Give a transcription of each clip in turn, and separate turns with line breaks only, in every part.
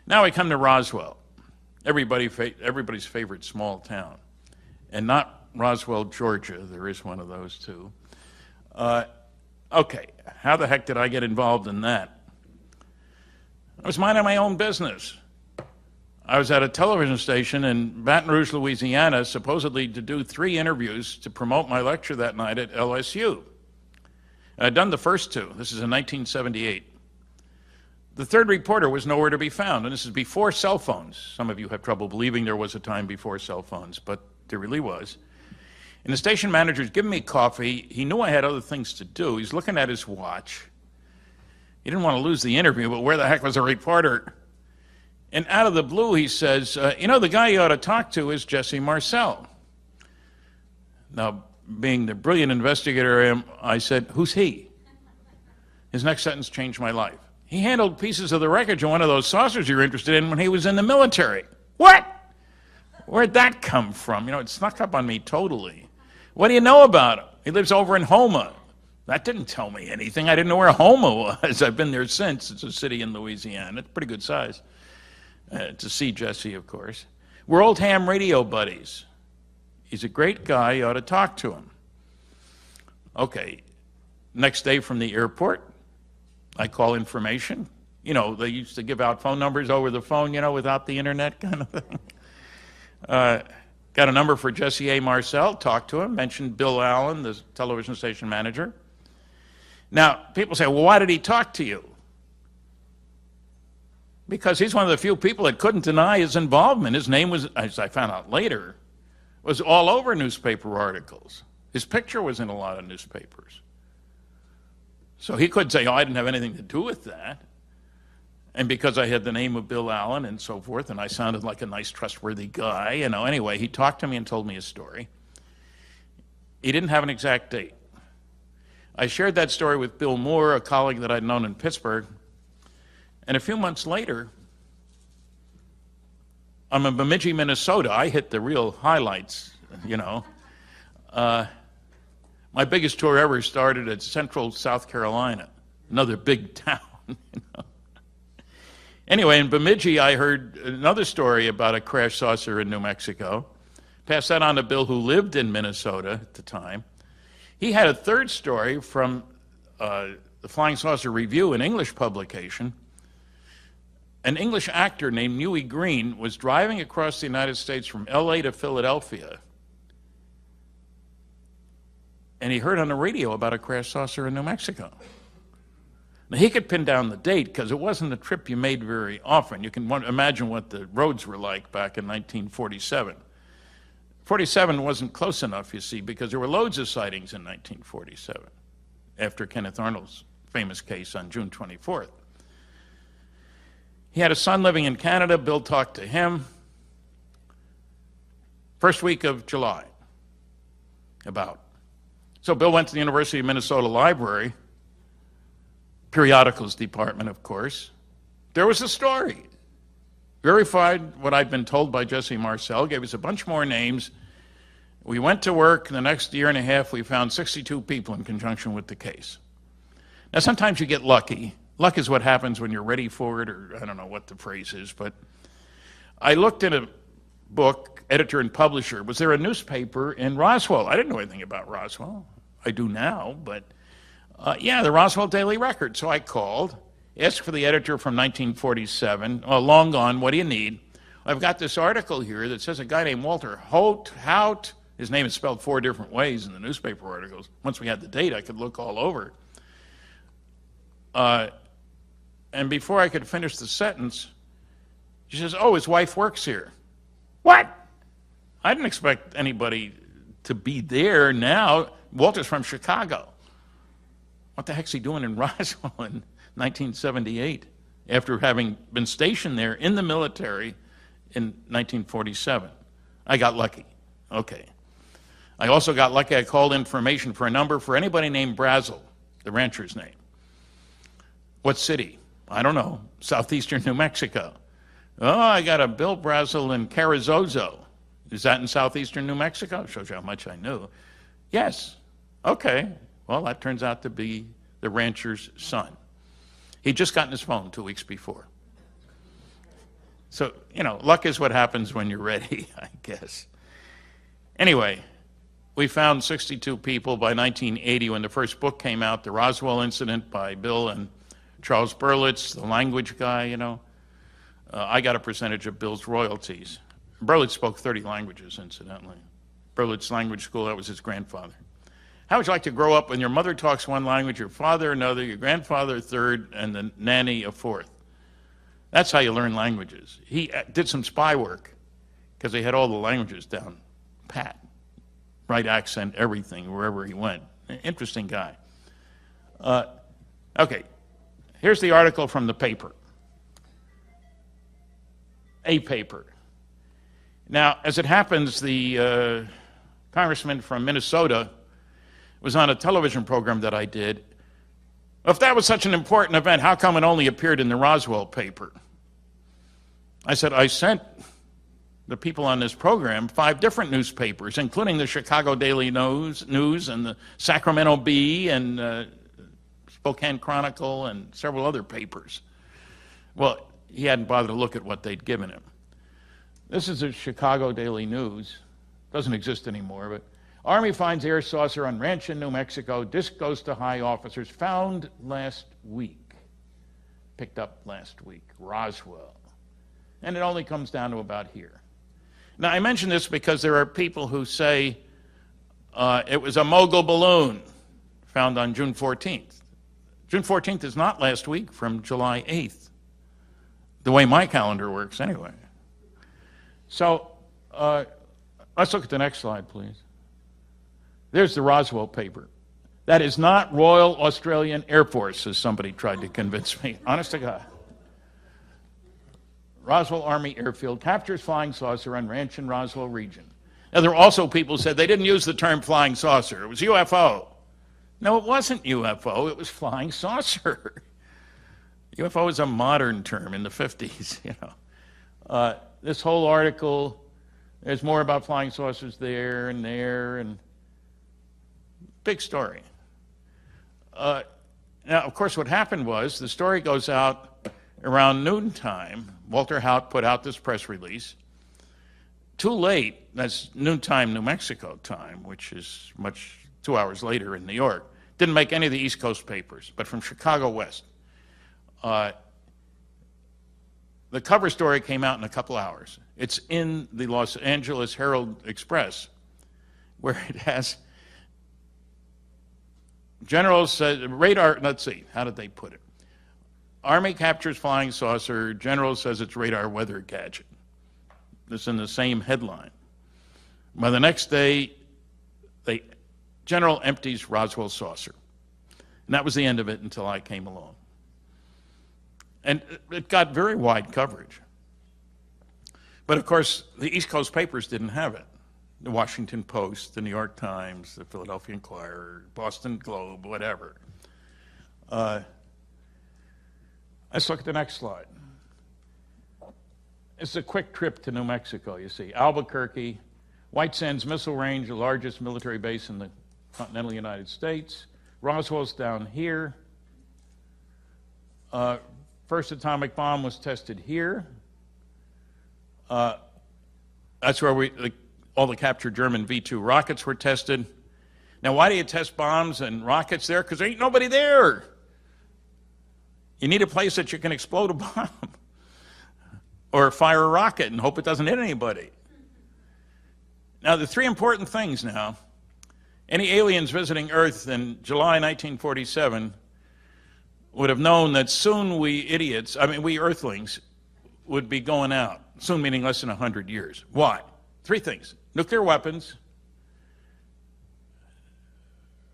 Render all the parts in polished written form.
Now we come to Roswell, everybody's favorite small town, and not Roswell, Georgia. There is one of those too. Okay, how the heck did I get involved in that? I was minding my own business. I was at a television station in Baton Rouge, Louisiana, supposedly to do 3 interviews to promote my lecture that night at LSU. I'd done the first 2. This is in 1978. The third reporter was nowhere to be found, and this is before cell phones. Some of you have trouble believing there was a time before cell phones, but there really was. And the station manager's giving me coffee. He knew I had other things to do. He's looking at his watch. He didn't want to lose the interview, but where the heck was a reporter? And out of the blue, he says, you know, the guy you ought to talk to is Jesse Marcel. Now, being the brilliant investigator I am, I said, who's he? His next sentence changed my life. He handled pieces of the wreckage of one of those saucers you're interested in when he was in the military. What? Where'd that come from? You know, it snuck up on me totally. What do you know about him? He lives over in Houma. That didn't tell me anything. I didn't know where Houma was. I've been there since. It's a city in Louisiana. It's pretty good size. To see Jesse, of course. We're old ham radio buddies. He's a great guy. You ought to talk to him. Okay. Next day from the airport, I call information. You know, they used to give out phone numbers over the phone, you know, without the internet kind of thing. Got a number for Jesse A. Marcel, talked to him, mentioned Bill Allen, the television station manager. Now, people say, well, why did he talk to you? Because he's one of the few people that couldn't deny his involvement. His name was, as I found out later, was all over newspaper articles. His picture was in a lot of newspapers. So he could say, oh, I didn't have anything to do with that. And because I had the name of Bill Allen and so forth, and I sounded like a nice, trustworthy guy, you know, anyway, he talked to me and told me his story. He didn't have an exact date. I shared that story with Bill Moore, a colleague that I'd known in Pittsburgh, and a few months later, I'm in Bemidji, Minnesota. I hit the real highlights, you know. My biggest tour ever started at Central South Carolina, another big town, you know. Anyway, in Bemidji, I heard another story about a crash saucer in New Mexico. Passed that on to Bill, who lived in Minnesota at the time. He had a third story from the Flying Saucer Review, an English publication. An English actor named Huey Green was driving across the United States from LA to Philadelphia, and he heard on the radio about a crash saucer in New Mexico. Now, he could pin down the date because it wasn't a trip you made very often. You can imagine what the roads were like back in 1947. 47 wasn't close enough, you see, because there were loads of sightings in 1947 after Kenneth Arnold's famous case on June 24th. He had a son living in Canada. Bill talked to him. First week of July, about. So Bill went to the University of Minnesota Library, periodicals department, of course. There was a story. Verified what I'd been told by Jesse Marcel, gave us a bunch more names. We went to work. The next year and a half, we found 62 people in conjunction with the case. Now, sometimes you get lucky. Luck is what happens when you're ready for it, or I don't know what the phrase is, but I looked at a book, editor and publisher. Was there a newspaper in Roswell? I didn't know anything about Roswell. I do now, but yeah, the Roswell Daily Record. So I called, asked for the editor from 1947. Oh, long gone, what do you need? I've got this article here that says a guy named Walter Hout, his name is spelled 4 different ways in the newspaper articles. Once we had the date, I could look all over. And before I could finish the sentence, she says, oh, his wife works here. What? I didn't expect anybody to be there now. Walter's from Chicago. What the heck's he doing in Roswell in 1978 after having been stationed there in the military in 1947? I got lucky. Okay. I also got lucky. I called information for a number for anybody named Brazel, the rancher's name. What city? I don't know. Southeastern New Mexico. Oh, I got a Bill Brazel in Carrizozo. Is that in southeastern New Mexico? Shows you how much I knew. Yes. Okay. Well, that turns out to be the rancher's son. He'd just gotten his phone 2 weeks before. So, luck is what happens when you're ready, I guess. Anyway, we found 62 people by 1980 when the first book came out, The Roswell Incident by Bill and Charles Berlitz, the language guy, I got a percentage of Bill's royalties. Berlitz spoke 30 languages, incidentally. Berlitz Language School, that was his grandfather. How would you like to grow up when your mother talks one language, your father another, your grandfather a third, and the nanny a fourth? That's how you learn languages. He did some spy work because they had all the languages down pat. Right accent, everything, wherever he went. Interesting guy. Okay, here's the article from the paper. A paper. Now, as it happens, the congressman from Minnesota was on a television program that I did. If that was such an important event, how come it only appeared in the Roswell paper? I said, I sent the people on this program 5 different newspapers, including the Chicago Daily News and the Sacramento Bee and Spokane Chronicle and several other papers. Well, he hadn't bothered to look at what they'd given him. This is the Chicago Daily News. Doesn't exist anymore, but Army finds air saucer on ranch in New Mexico. Disc goes to high officers. Found last week. Picked up last week. Roswell. And it only comes down to about here. Now, I mention this because there are people who say it was a mogul balloon found on June 14th. June 14th is not last week from July 8th, the way my calendar works anyway. So let's look at the next slide, please. There's the Roswell paper. That is not Royal Australian Air Force, as somebody tried to convince me. Honest to God. Roswell Army Airfield captures flying saucer on ranch in Roswell region. Now, there were also people who said they didn't use the term flying saucer. It was UFO. No, it wasn't UFO. It was flying saucer. UFO is a modern term in the 50s, This whole article, there's more about flying saucers there, and big story. Now, of course, what happened was the story goes out around noontime. Walter Haut put out this press release. Too late, that's noontime New Mexico time, which is 2 hours later in New York. Didn't make any of the East Coast papers, but from Chicago West. The cover story came out in a couple hours. It's in the Los Angeles Herald Express, where it has generals said, radar, let's see, how did they put it? Army captures flying saucer, general says it's radar weather gadget. It's in the same headline. By the next day, general empties Roswell saucer. And that was the end of it until I came along. And it got very wide coverage. But of course, the East Coast papers didn't have it. The Washington Post, the New York Times, the Philadelphia Inquirer, Boston Globe, whatever. Let's look at the next slide. It's a quick trip to New Mexico, you see. Albuquerque, White Sands Missile Range, the largest military base in the continental United States. Roswell's down here. First atomic bomb was tested here. That's where all the captured German V-2 rockets were tested. Now, why do you test bombs and rockets there? Because there ain't nobody there. You need a place that you can explode a bomb or fire a rocket and hope it doesn't hit anybody. Now, the 3 important things now. Any aliens visiting Earth in July 1947 would have known that soon we Earthlings, would be going out. Soon meaning less than 100 years. Why? 3 things. Nuclear weapons,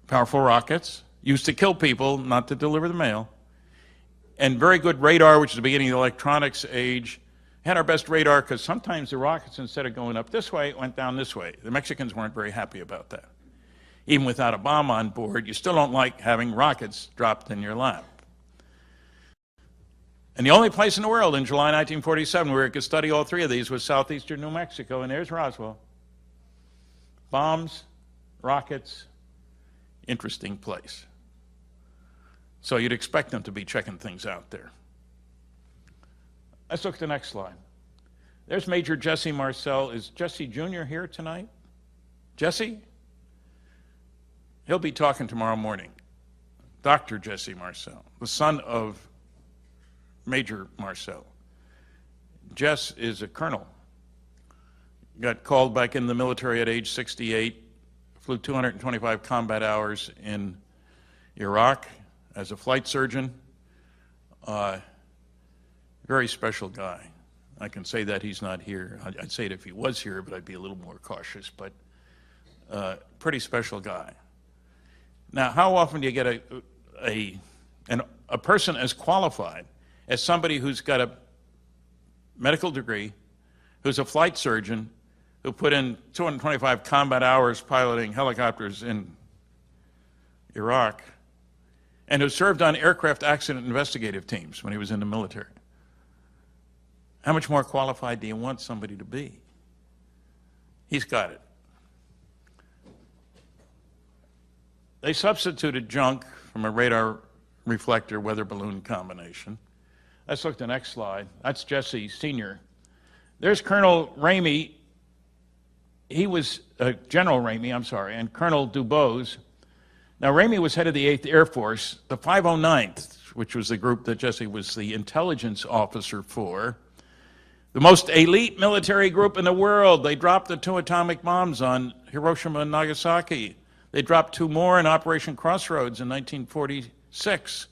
powerful rockets, used to kill people, not to deliver the mail, and very good radar, which is the beginning of the electronics age. Had our best radar because sometimes the rockets, instead of going up this way, went down this way. The Mexicans weren't very happy about that. Even without a bomb on board, you still don't like having rockets dropped in your lap. And the only place in the world in July 1947 where you could study all 3 of these was southeastern New Mexico, and there's Roswell. Bombs, rockets, interesting place. So you'd expect them to be checking things out there. Let's look at the next slide. There's Major Jesse Marcel. Is Jesse Jr. here tonight? Jesse? He'll be talking tomorrow morning. Dr. Jesse Marcel, the son of Major Marcel. Jess is a colonel. Got called back in the military at age 68, flew 225 combat hours in Iraq as a flight surgeon. Very special guy. I can say that he's not here. I'd say it if he was here, but I'd be a little more cautious, but pretty special guy. Now, how often do you get a person as qualified as somebody who's got a medical degree, who's a flight surgeon, who put in 225 combat hours piloting helicopters in Iraq, and who served on aircraft accident investigative teams when he was in the military? How much more qualified do you want somebody to be? He's got it. They substituted junk from a radar reflector weather balloon combination. Let's look at the next slide. That's Jesse Sr. There's Colonel Ramey. He was General Ramey, I'm sorry, and Colonel Dubose. Now, Ramey was head of the 8th Air Force, the 509th, which was the group that Jesse was the intelligence officer for. The most elite military group in the world. They dropped the 2 atomic bombs on Hiroshima and Nagasaki. They dropped 2 more in Operation Crossroads in 1946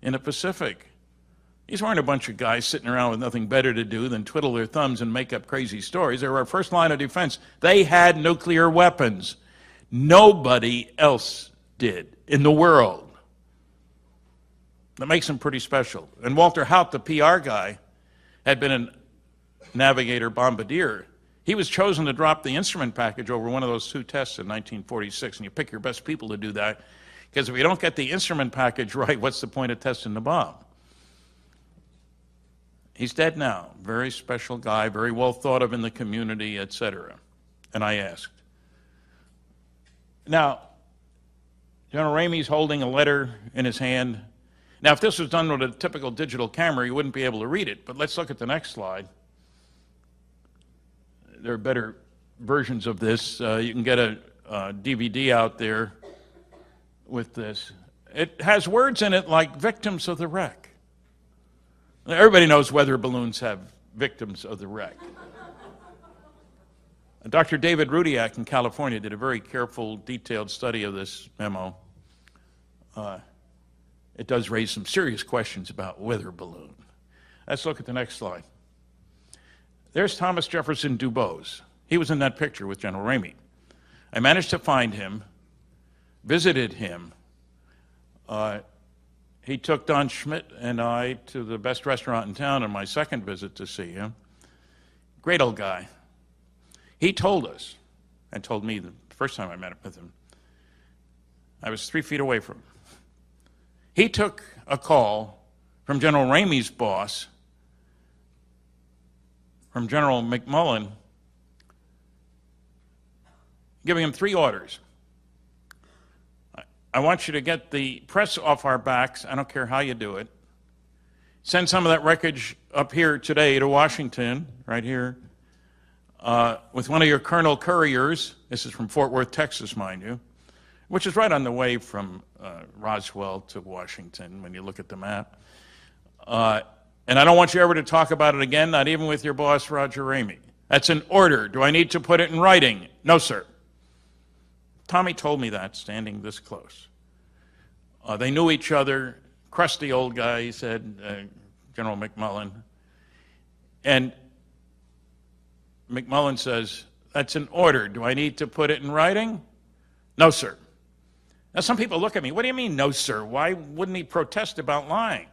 in the Pacific. These weren't a bunch of guys sitting around with nothing better to do than twiddle their thumbs and make up crazy stories. They were our first line of defense. They had nuclear weapons. Nobody else did in the world. That makes them pretty special. And Walter Haut, the PR guy, had been a navigator bombardier. He was chosen to drop the instrument package over one of those 2 tests in 1946, and you pick your best people to do that, because if you don't get the instrument package right, what's the point of testing the bomb? He's dead now. Very special guy, very well thought of in the community, etc. And I asked. Now, General Ramey's holding a letter in his hand. Now, if this was done with a typical digital camera, you wouldn't be able to read it, but let's look at the next slide. There are better versions of this. You can get a DVD out there with this. It has words in it like victims of the wreck. Everybody knows weather balloons have victims of the wreck. Dr. David Rudiak in California did a very careful, detailed study of this memo. It does raise some serious questions about weather balloon. Let's look at the next slide. There's Thomas Jefferson Dubose. He was in that picture with General Ramey. I managed to find him, visited him. He took Don Schmidt and I to the best restaurant in town on my second visit to see him. Great old guy. He told us, and told me the first time I met with him, I was 3 feet away from him. He took a call from General Ramey's boss, from General McMullen, giving him 3 orders. I want you to get the press off our backs. I don't care how you do it. Send some of that wreckage up here today to Washington, right here, with one of your Colonel Couriers. This is from Fort Worth, Texas, mind you, which is right on the way from Roswell to Washington when you look at the map. And I don't want you ever to talk about it again, not even with your boss, Roger Ramey. That's an order. Do I need to put it in writing? No, sir. Tommy told me that, standing this close. They knew each other. Crusty old guy, he said, General McMullen. And McMullen says, that's an order. Do I need to put it in writing? No, sir. Now, some people look at me, what do you mean, no, sir? Why wouldn't he protest about lying?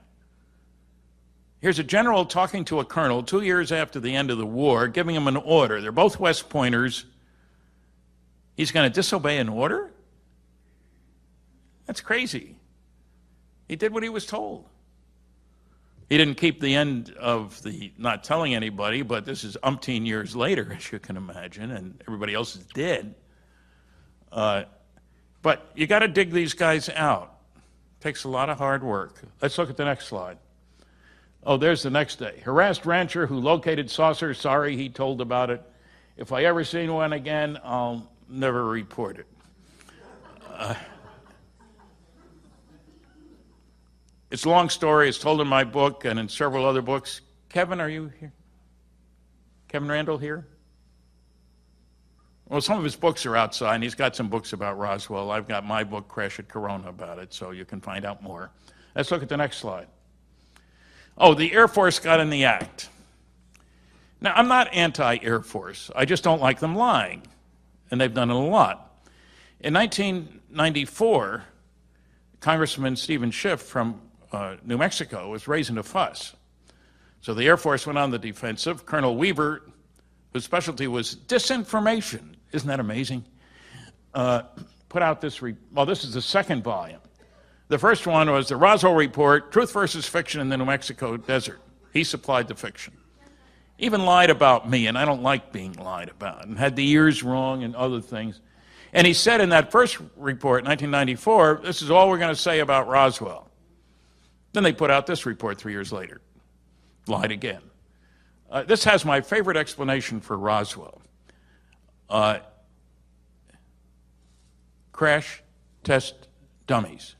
Here's a general talking to a colonel 2 years after the end of the war, giving him an order. They're both West Pointers. He's going to disobey an order? That's crazy. He did what he was told. He didn't keep the end of the not telling anybody, but this is umpteen years later, as you can imagine, and everybody else is dead. But you got to dig these guys out. It takes a lot of hard work. Let's look at the next slide. Oh, there's the next day. Harassed rancher who located saucer, sorry he told about it. If I ever see one again, I'll never report it. It's a long story. It's told in my book and in several other books. Kevin, are you here? Kevin Randall here? Well, some of his books are outside, and he's got some books about Roswell. I've got my book, Crash at Corona, about it, so you can find out more. Let's look at the next slide. Oh, the Air Force got in the act. Now, I'm not anti-Air Force. I just don't like them lying, and they've done it a lot. In 1994, Congressman Stephen Schiff from New Mexico was raising a fuss. So the Air Force went on the defensive. Colonel Weaver, whose specialty was disinformation, isn't that amazing? Put out this, well, this is the second volume. The first one was the Roswell Report, Truth versus Fiction in the New Mexico Desert. He supplied the fiction. Even lied about me, and I don't like being lied about, and had the years wrong and other things. And he said in that first report, 1994, this is all we're going to say about Roswell. Then they put out this report 3 years later. Lied again. This has my favorite explanation for Roswell. Crash test dummies.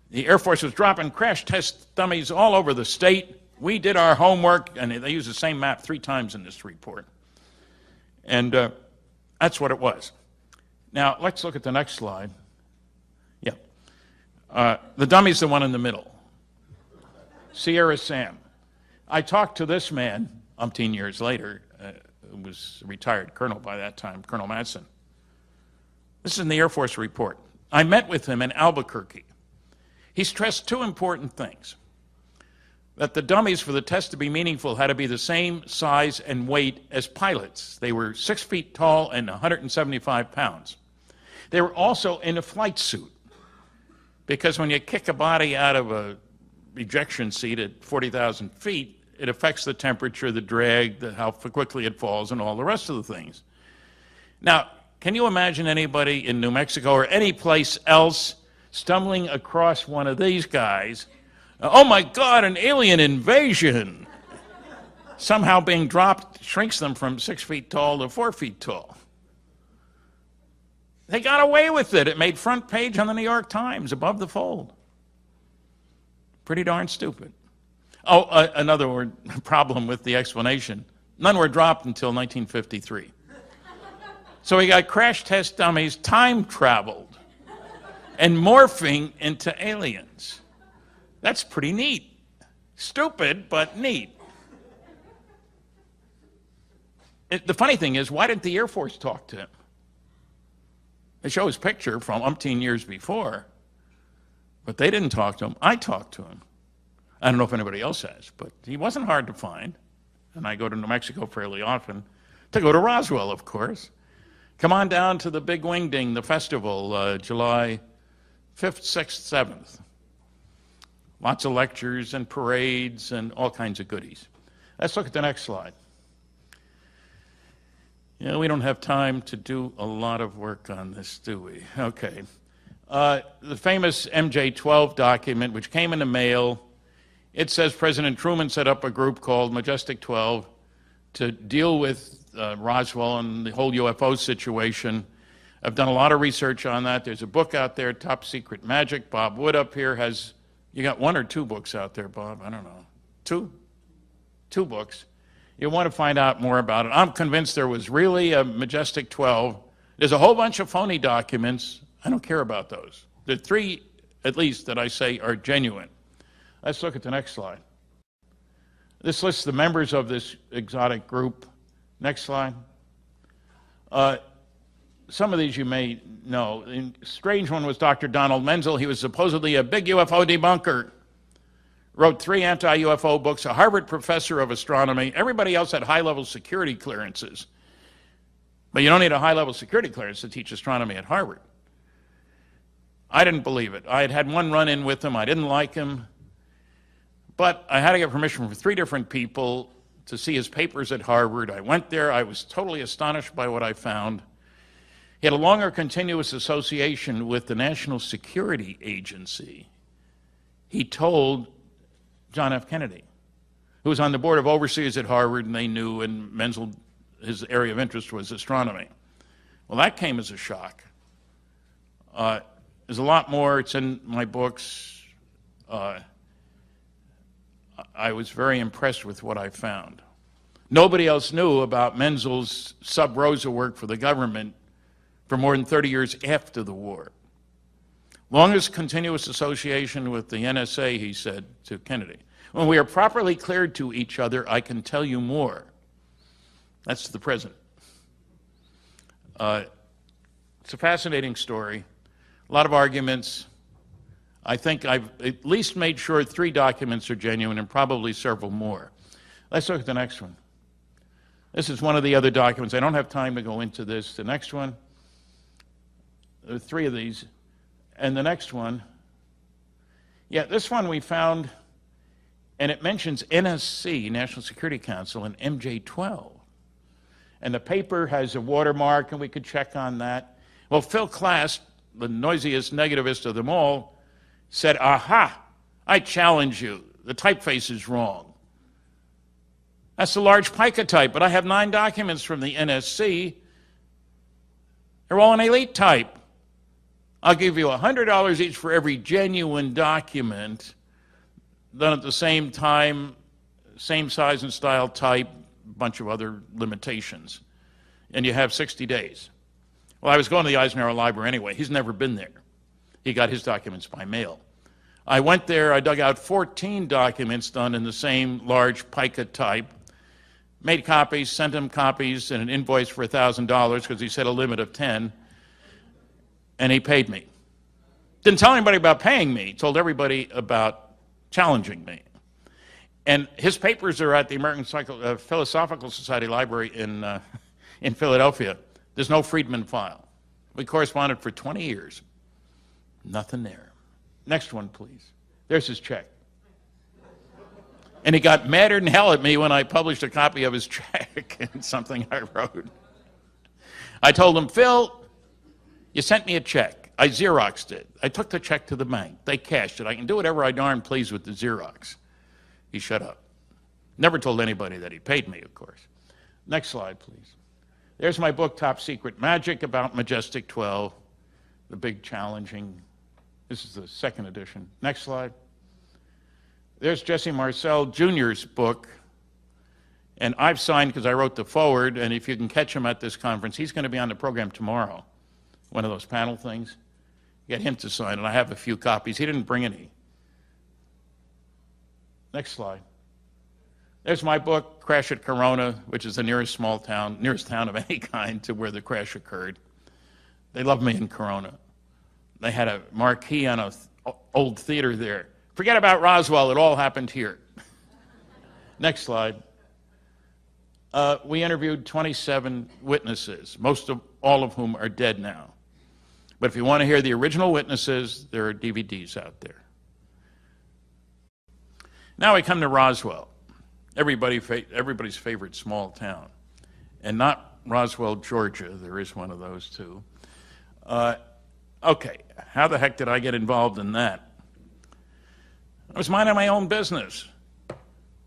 The Air Force was dropping crash test dummies all over the state. We did our homework, and they used the same map 3 times in this report. And that's what it was. Now, let's look at the next slide. Yeah. The dummy's the one in the middle. Sierra Sam. I talked to this man umpteen years later, who was a retired colonel by that time, Colonel Madsen. This is in the Air Force report. I met with him in Albuquerque. He stressed 2 important things. That the dummies for the test to be meaningful had to be the same size and weight as pilots. They were 6 feet tall and 175 pounds. They were also in a flight suit, because when you kick a body out of a ejection seat at 40,000 feet, it affects the temperature, the drag, how quickly it falls, and all the rest of the things. Now, can you imagine anybody in New Mexico or any place else stumbling across one of these guys? Oh my God, an alien invasion! Somehow being dropped shrinks them from 6 feet tall to 4 feet tall. They got away with it. It made front page on the New York Times, above the fold. Pretty darn stupid. Oh, another problem with the explanation. None were dropped until 1953. So we got crash test dummies time traveled and morphing into aliens. That's pretty neat. Stupid, but neat. The funny thing is, why didn't the Air Force talk to him? They show his picture from umpteen years before, but they didn't talk to him. I talked to him. I don't know if anybody else has, but he wasn't hard to find. And I go to New Mexico fairly often to go to Roswell, of course. Come on down to the Big Wing Ding, the festival, July 5th, 6th, 7th. Lots of lectures and parades and all kinds of goodies. Let's look at the next slide. Yeah, we don't have time to do a lot of work on this, do we? Okay. The famous MJ-12 document, which came in the mail, it says President Truman set up a group called Majestic 12 to deal with Roswell and the whole UFO situation. I've done a lot of research on that. There's a book out there, Top Secret Magic. Bob Wood up here has, you got 1 or 2 books out there, Bob? I don't know. 2 books. You want to find out more about it. I'm convinced there was really a Majestic 12. There's a whole bunch of phony documents. I don't care about those. There are 3, at least, that I say are genuine. Let's look at the next slide. This lists the members of this exotic group. Next slide. Some of these you may know. The strange one was Dr. Donald Menzel. He was supposedly a big UFO debunker. Wrote 3 anti-UFO books, a Harvard professor of astronomy. Everybody else had high-level security clearances. But you don't need a high-level security clearance to teach astronomy at Harvard. I didn't believe it. I had had 1 run-in with him. I didn't like him. But I had to get permission from 3 different people to see his papers at Harvard. I went there. I was totally astonished by what I found. He had a longer continuous association with the National Security Agency. He told John F. Kennedy, who was on the board of overseers at Harvard, and they knew, and Menzel, his area of interest was astronomy. Well, that came as a shock. There's a lot more. It's in my books. I was very impressed with what I found. Nobody else knew about Menzel's sub-rosa work for the government for more than 30 years after the war. Longest continuous association with the NSA, he said to Kennedy. When we are properly cleared to each other, I can tell you more. That's the president. It's a fascinating story. A lot of arguments. I think I've at least made sure 3 documents are genuine and probably several more. Let's look at the next one. This is one of the other documents. I don't have time to go into this. The next one, there are 3 of these. And the next one, yeah, this one we found, and it mentions NSC, National Security Council, and MJ-12. And the paper has a watermark, and we could check on that. Well, Phil Klass, the noisiest negativist of them all, said, aha, I challenge you. The typeface is wrong. That's the large pica type, but I have 9 documents from the NSC. They're all in elite type. I'll give you $100 each for every genuine document done at the same time, same size and style type, a bunch of other limitations. And you have 60 days. Well, I was going to the Eisenhower Library anyway. He's never been there. He got his documents by mail. I went there, I dug out 14 documents done in the same large pica type, made copies, sent him copies, and an invoice for $1,000 because he said a limit of 10. And he paid me. Didn't tell anybody about paying me. He told everybody about challenging me. And his papers are at the American Philosophical Society Library in Philadelphia. There's no Friedman file. We corresponded for 20 years. Nothing there. Next one, please. There's his check. And he got madder than hell at me when I published a copy of his check in something I wrote. I told him, Phil, you sent me a check. I Xeroxed it. I took the check to the bank. They cashed it. I can do whatever I darn please with the Xerox. He shut up. Never told anybody that he paid me, of course. Next slide, please. There's my book, Top Secret Magic, about Majestic 12, the big challenging. This is the 2nd edition. Next slide. There's Jesse Marcel Jr.'s book, and I've signed because I wrote the foreword, and if you can catch him at this conference, he's going to be on the program tomorrow. One of those panel things. Get him to sign it. I have a few copies. He didn't bring any. Next slide. There's my book, Crash at Corona, which is the nearest town of any kind to where the crash occurred. They love me in Corona. They had a marquee on an old theater there. Forget about Roswell, it all happened here. Next slide. We interviewed 27 witnesses, all of whom are dead now. But if you want to hear the original witnesses, there are DVDs out there. Now we come to Roswell, everybody's favorite small town. And not Roswell, Georgia. There is one of those too. Okay, how the heck did I get involved in that? I was minding my own business.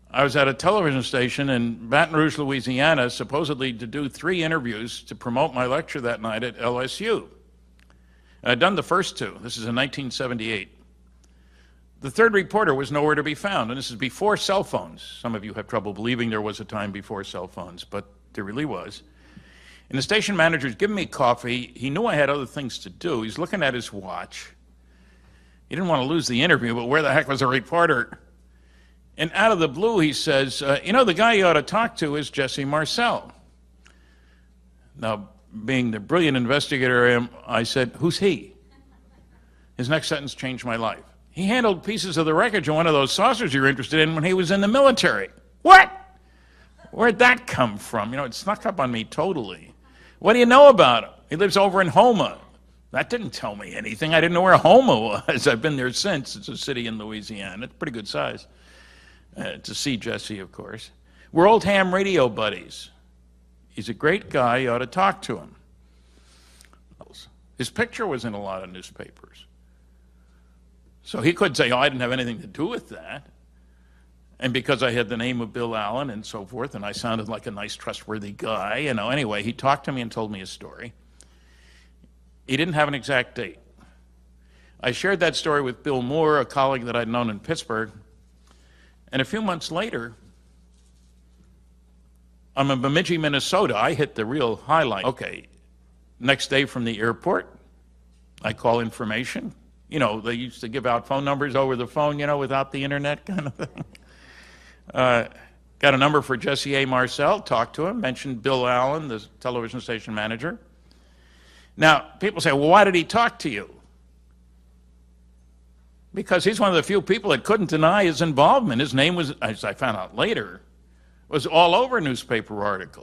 I was at a television station in Baton Rouge, Louisiana, supposedly to do 3 interviews to promote my lecture that night at LSU. I'd done the first 2. This is in 1978. The 3rd reporter was nowhere to be found, and this is before cell phones. Some of you have trouble believing there was a time before cell phones, but there really was. And the station manager's giving me coffee. He knew I had other things to do. He's looking at his watch. He didn't want to lose the interview, but where the heck was a reporter? And out of the blue, he says, you know, the guy you ought to talk to is Jesse Marcel. Now, being the brilliant investigator I am, I said, who's he? His next sentence changed my life. He handled pieces of the wreckage of one of those saucers you're interested in when he was in the military. What? Where'd that come from? You know, it snuck up on me totally. What do you know about him? He lives over in Houma. That didn't tell me anything. I didn't know where Houma was. I've been there since. It's a city in Louisiana. It's pretty good size. To see Jesse, of course. We're old ham radio buddies. He's a great guy. You ought to talk to him. His picture was in a lot of newspapers. So he could say, oh, I didn't have anything to do with that. And because I had the name of Bill Allen and so forth, and I sounded like a nice, trustworthy guy, you know, anyway, he talked to me and told me his story. He didn't have an exact date. I shared that story with Bill Moore, a colleague that I'd known in Pittsburgh, and a few months later, I'm in Bemidji, Minnesota. I hit the real highlight. Okay, next day from the airport, I call information. You know, they used to give out phone numbers over the phone, you know, without the internet kind of thing. Got a number for Jesse A. Marcel, talked to him, mentioned Bill Allen, the television station manager. Now, people say, well, why did he talk to you? Because he's one of the few people that couldn't deny his involvement. His name was, as I found out later, was all over newspaper articles.